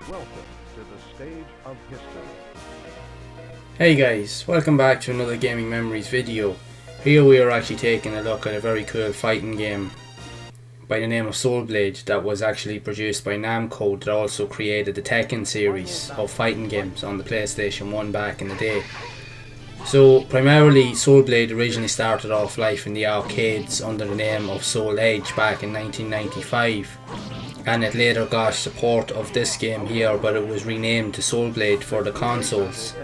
Welcome to the stage of history. Hey guys, welcome back to another Gaming Memories video. Here we are actually taking a look at a very cool fighting game by the name of Soul Blade that was actually produced by Namco, that also created the Tekken series of fighting games on the PlayStation 1 back in the day. So primarily Soul Blade originally started off life in the arcades under the name of Soul Edge back in 1995, and it later got support of this game here, but it was renamed to Soul Blade for the consoles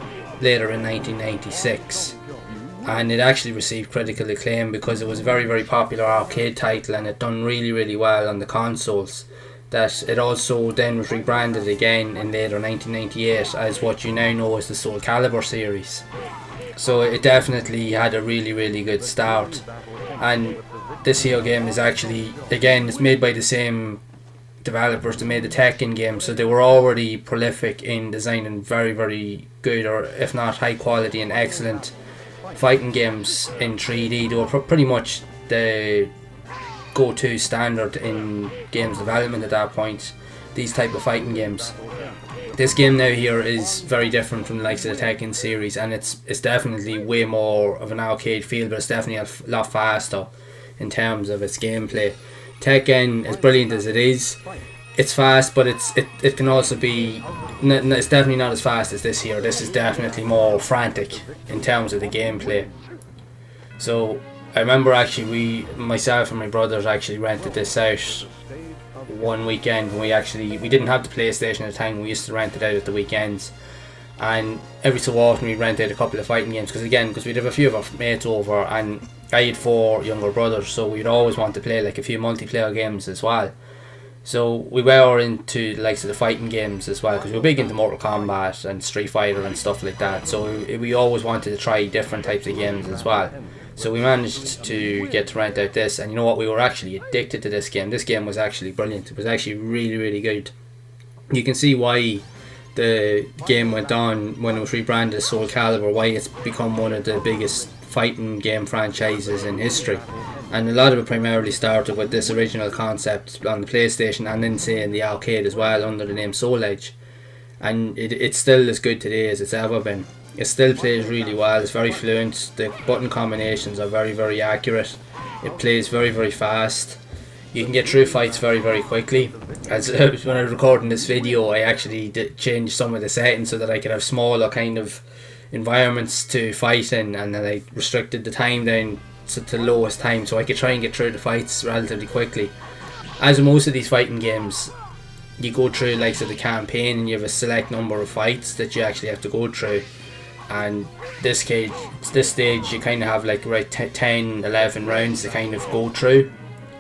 later in 1996, and it actually received critical acclaim because it was a very popular arcade title and it done really well on the consoles. That it also then was rebranded again in later 1998 as what you now know as the Soul Calibur series. So it definitely had a really good start, and this here game is actually, again, it's made by the same developers that made the Tekken game, so they were already prolific in designing very good, or if not high quality and excellent fighting games in 3D. They were pretty much the go-to standard in games development at that point, these type of fighting games. This game now here is very different from the likes of the Tekken series, and it's definitely way more of an arcade feel, but it's definitely a lot faster in terms of its gameplay. Tekken, as brilliant as it is, it's fast, but it can also be, it's definitely not as fast as this here. This is definitely more frantic in terms of the gameplay. So I remember actually myself and my brothers actually rented this out one weekend when we didn't have the PlayStation at the time. We used to rent it out at the weekends, and every so often we'd rent out a couple of fighting games because we'd have a few of our mates over, and I had 4 younger brothers, so we'd always want to play like a few multiplayer games as well. So we were into the likes of the fighting games as well, because we were big into Mortal Kombat and Street Fighter and stuff like that, so we always wanted to try different types of games as well. So we managed to get to rent out this, and you know what, we were actually addicted to this game. This game was actually brilliant. It was actually really good. You can see why the game went on when it was rebranded as Soul Calibur, why it's become one of the biggest fighting game franchises in history. And a lot of it primarily started with this original concept on the PlayStation, and then say in the arcade as well under the name Soul Edge. And it's still as good today as it's ever been. It still plays really well, it's very fluent, the button combinations are very accurate, it plays very fast. You can get through fights very quickly. As when I was recording this video, I actually did change some of the settings so that I could have smaller kind of environments to fight in, and then I restricted the time down to lowest time so I could try and get through the fights relatively quickly. As with most of these fighting games, you go through like the campaign and you have a select number of fights that you actually have to go through, and this stage you kind of have like 10-11 rounds to kind of go through,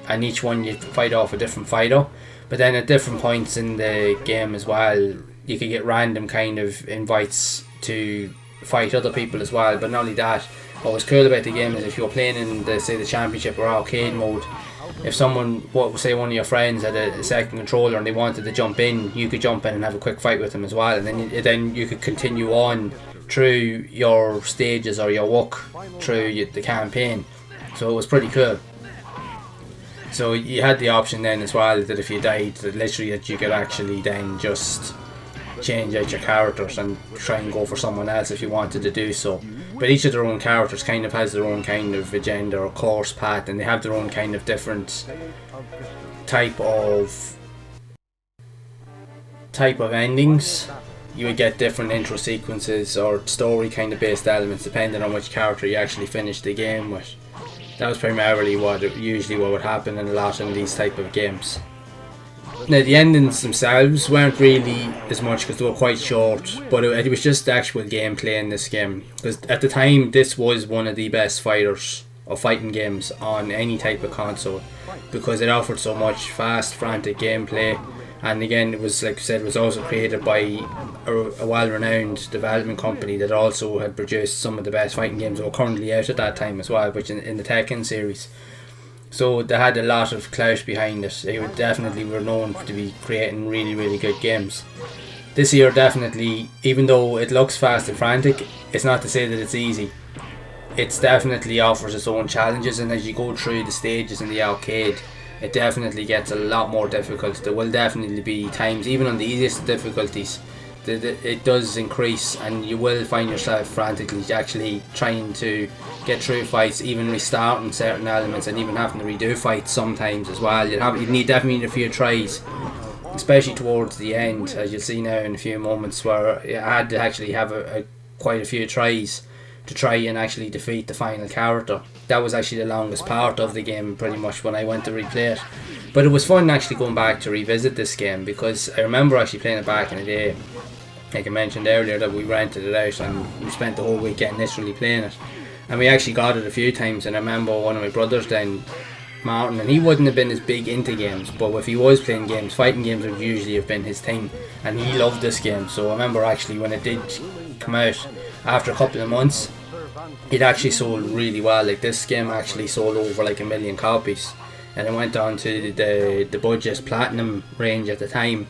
and each one you fight off a different fighter. But then at different points in the game as well, you could get random kind of invites to fight other people as well. But not only that, what was cool about the game is if you were playing in the championship or arcade mode, if someone, say one of your friends had a second controller and they wanted to jump in, you could jump in and have a quick fight with them as well, and then you could continue on through your stages or your walk through the campaign. So it was pretty cool. So you had the option then as well that if you died, that you could actually then just change out your characters and try and go for someone else if you wanted to do so. But each of their own characters kind of has their own kind of agenda or course path, and they have their own kind of different type of endings. You would get different intro sequences or story kind of based elements depending on which character you actually finish the game with. That was primarily what would happen in a lot of these type of games. Now the endings themselves weren't really as much because they were quite short, but it was just the actual gameplay in this game, because at the time this was one of the best fighting games on any type of console, because it offered so much fast, frantic gameplay. And again, it was, like I said, it was also created by a well-renowned development company that also had produced some of the best fighting games that were currently out at that time as well, which in the Tekken series. So they had a lot of clout behind it. They definitely were known to be creating really good games. This year definitely, even though it looks fast and frantic, it's not to say that it's easy. It definitely offers its own challenges, and as you go through the stages in the arcade, it definitely gets a lot more difficult. There will definitely be times, even on the easiest difficulties, that it does increase, and you will find yourself frantically actually trying to get through fights, even restarting certain elements, and even having to redo fights sometimes as well. You'd definitely need a few tries, especially towards the end, as you'll see now in a few moments, where I had to actually have quite a few tries to try and actually defeat the final character. That was actually the longest part of the game, pretty much, when I went to replay it. But it was fun actually going back to revisit this game, because I remember actually playing it back in the day. Like I mentioned earlier, that we rented it out and we spent the whole weekend literally playing it, and we actually got it a few times. And I remember one of my brothers then, Martin, and he wouldn't have been as big into games, but if he was playing games, fighting games would usually have been his thing, and he loved this game. So I remember actually when it did come out, after a couple of months, it actually sold really well. Like, this game actually sold over like 1 million copies, and it went on to the budget platinum range at the time.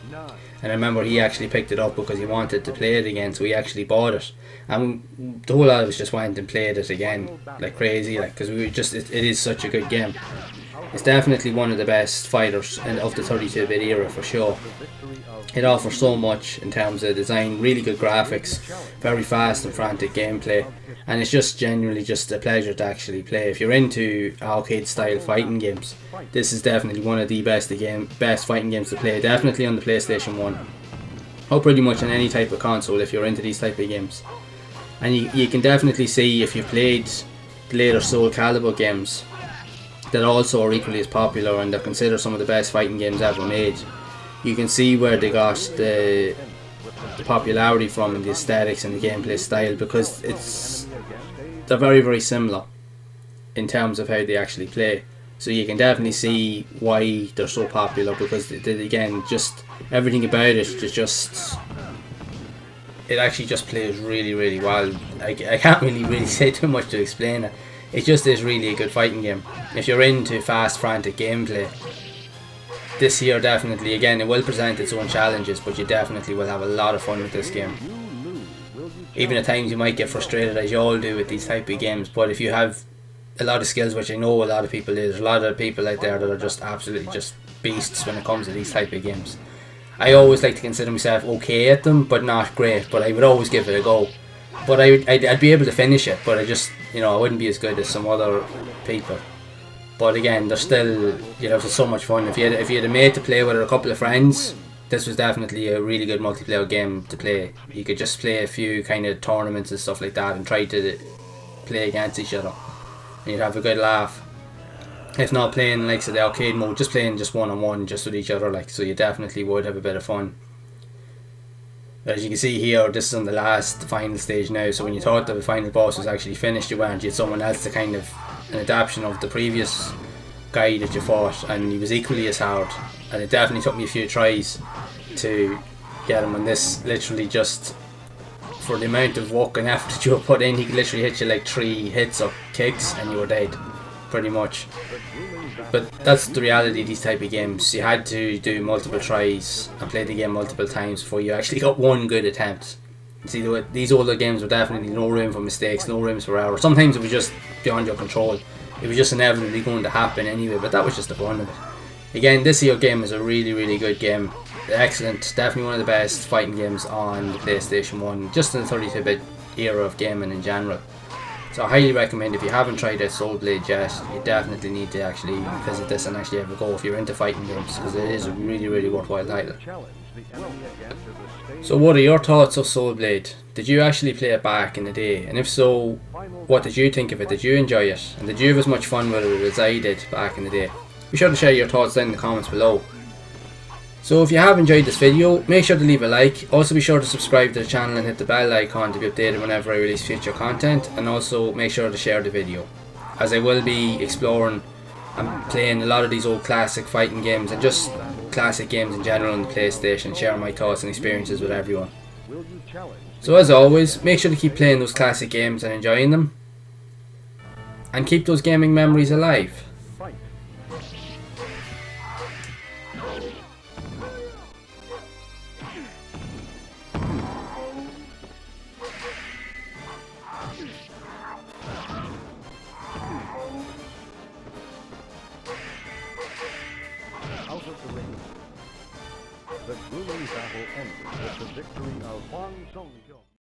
And I remember he actually picked it up because he wanted to play it again, so he actually bought it, and the whole lot of us just went and played it again like crazy, like, because it is such a good game. It's definitely one of the best fighters of the 32-bit era for sure. It offers so much in terms of design, really good graphics, very fast and frantic gameplay, and it's just genuinely just a pleasure to actually play. If you're into arcade style fighting games, this is definitely one of the best fighting games to play, definitely on the PlayStation 1, or pretty much on any type of console if you're into these type of games. And you can definitely see, if you've played the later Soul Calibur games, that also are equally as popular and they're considered some of the best fighting games ever made. You can see where they got the popularity from, and the aesthetics and the gameplay style, because they're very, very similar in terms of how they actually play. So you can definitely see why they're so popular, because again, just everything about it it actually just plays really, really well. I can't really say too much to explain it. It just is really a good fighting game. If you're into fast, frantic gameplay, this here definitely, again, it will present its own challenges, but you definitely will have a lot of fun with this game. Even at times you might get frustrated, as you all do with these type of games, but if you have a lot of skills, which I know a lot of people do, there's a lot of people out there that are just absolutely just beasts when it comes to these type of games. I always like to consider myself okay at them, but not great, but I would always give it a go. But I'd be able to finish it, but I wouldn't be as good as some other people. But again, there's still, it's so much fun. If you had a mate to play with, or a couple of friends, this was definitely a really good multiplayer game to play. You could just play a few kind of tournaments and stuff like that, and try to play against each other, and you'd have a good laugh. If not playing like the arcade mode, just playing just one-on-one, just with each other, like, so you definitely would have a bit of fun. As you can see here, this is on the final stage now, so when you thought the final boss was actually finished, you had someone else to kind of an adaptation of the previous guy that you fought, and he was equally as hard, and it definitely took me a few tries to get him. And this literally, just for the amount of work and effort that you put in, he could literally hit you like 3 hits or kicks and you were dead, pretty much. But that's the reality of these type of games. You had to do multiple tries and play the game multiple times before you actually got one good attempt. See, these older games were definitely no room for mistakes, no room for error. Sometimes it was just beyond your control. It was just inevitably going to happen anyway, but that was just the fun of it. Again, this here game is a really, really good game. Excellent, definitely one of the best fighting games on the PlayStation 1, just in the 32-bit era of gaming in general. So I highly recommend, if you haven't tried out Soul Blade yet, you definitely need to actually visit this and actually have a go if you're into fighting games, because it is a really, really worthwhile title. So what are your thoughts of Soul Blade? Did you actually play it back in the day? And if so, what did you think of it? Did you enjoy it? And did you have as much fun with it as I did back in the day? Be sure to share your thoughts down in the comments below. So if you have enjoyed this video, make sure to leave a like. Also be sure to subscribe to the channel and hit the bell icon to be updated whenever I release future content. And also make sure to share the video, as I will be exploring and playing a lot of these old classic fighting games, and just classic games in general on the PlayStation, sharing my thoughts and experiences with everyone. So as always, make sure to keep playing those classic games and enjoying them, and keep those gaming memories alive. The grueling battle ended with the victory of Song.